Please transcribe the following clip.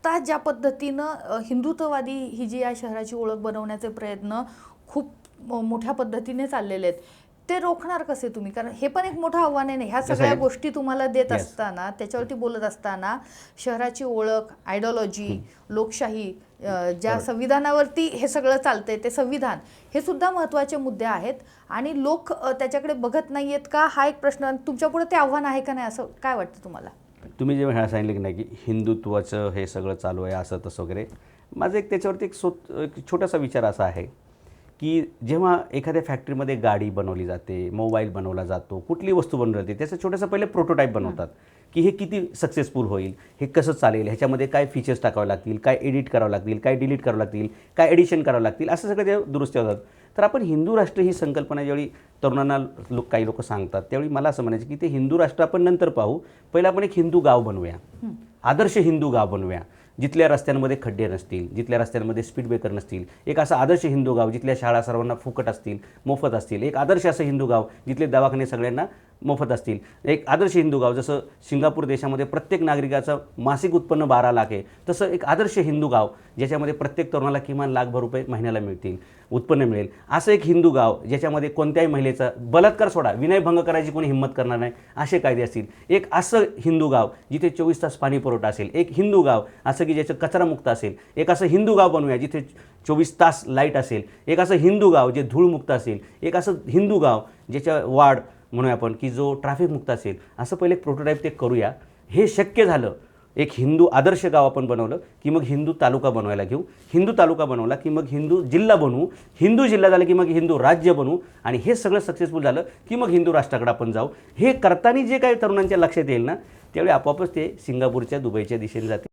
आत्ता ज्या पद्धतीनं हिंदुत्ववादी ही जी या शहराची ओळख बनवण्याचे प्रयत्न खूप मोठ्या पद्धतीने चाललेले आहेत, ते रोखणार कसे तुम्ही? कारण हे पण एक मोठं आव्हान आहे ना, ह्या सगळ्या गोष्टी तुम्हाला देत असताना, त्याच्यावरती बोलत असताना शहराची ओळख, आयडिओलॉजी, लोकशाही, ज्या संविधानावरती हे सगळं चालतंय ते संविधान, हे सुद्धा महत्त्वाचे मुद्दे आहेत आणि लोक त्याच्याकडे बघत नाही आहेत का, हा एक प्रश्न. तुमच्यापुढे ते आव्हान आहे का नाही, असं काय वाटतं तुम्हाला? तुम्ही जे म्हणायला सांगितलं की नाही की हिंदुत्वाचं हे सगळं चालू आहे असं तसं वगैरे, माझं एक त्याच्यावरती एक छोटासा विचार असा आहे की जेव्हा एखाद्या फॅक्टरीमध्ये गाडी बनवली जाते, मोबाईल बनवला जातो, कुठली वस्तू बनवली जाते, त्याचं छोटंसं पहिले प्रोटोटाईप बनवतात की हे किती सक्सेसफुल होईल, हे कसं चालेल, ह्याच्यामध्ये काय फीचर्स टाकावे लागतील, काय एडिट करावं लागतील, काय डिलीट करावं लागतील, काय एडिशन करावं लागतील, असं सगळं ते दुरुस्ती होतात. तर आपण हिंदू राष्ट्र ही संकल्पना ज्यावेळी तरुणांना काही लोक सांगतात, त्यावेळी मला असं म्हणायचं की ते हिंदू राष्ट्र आपण नंतर पाहू, पहिलं आपण एक हिंदू गाव बनवूया, आदर्श हिंदू गाव बनवूया, जिथल्या रस्त्यांमध्ये खड्डे नसतील, जिथल्या रस्त्यांमध्ये स्पीड ब्रेकर नसतील, एक असं आदर्श हिंदू गाव जिथल्या शाळा सर्वांना फुकट असतील, मोफत असतील, एक आदर्श असं हिंदू गाव जिथले दवाखाने सगळ्यांना मोफत असतील, एक आदर्श हिंदू गाव जसं सिंगापूर देशामध्ये प्रत्येक नागरिकाचं मासिक उत्पन्न 12 लाख आहे, तसं एक आदर्श हिंदू गाव ज्याच्यामध्ये प्रत्येक तरुणाला किमान लाखभर रुपये महिन्याला मिळतील, उत्पन्न मिळेल, असं एक हिंदू गाव ज्याच्यामध्ये कोणत्याही महिलेचा बलात्कार सोडा, विनयभंग करायची कोणी हिंमत करणार नाही असे कायदे असतील, एक असं हिंदू गाव जिथे 24 तास पाणी पुरवठा असेल, एक हिंदू गाव असं की ज्याचं कचरामुक्त असेल, एक असं हिंदू गाव बनवूया जिथे 24 तास लाईट असेल, एक असं हिंदू गाव जे धूळमुक्त असेल, एक असं हिंदू गाव ज्याच्या वाढ म्हणूया आपण की जो ट्रॅफिकमुक्त असेल, असं पहिले एक प्रोटोटाईप ते करूया. हे शक्य झालं, एक हिंदू आदर्श गाव आपण बनवलं की मग हिंदू तालुका बनवायला घेऊ, हिंदू तालुका बनवला की मग हिंदू जिल्हा बनवू, हिंदू जिल्हा झाला की मग हिंदू राज्य बनवू आणि हे सगळं सक्सेसफुल झालं की मग हिंदू राष्ट्राकडे आपण जाऊ. हे करताना जे काही तरुणांच्या लक्षात येईल ना, त्यावेळी आपोआपच ते सिंगापूरच्या दुबईच्या दिशेने जाते.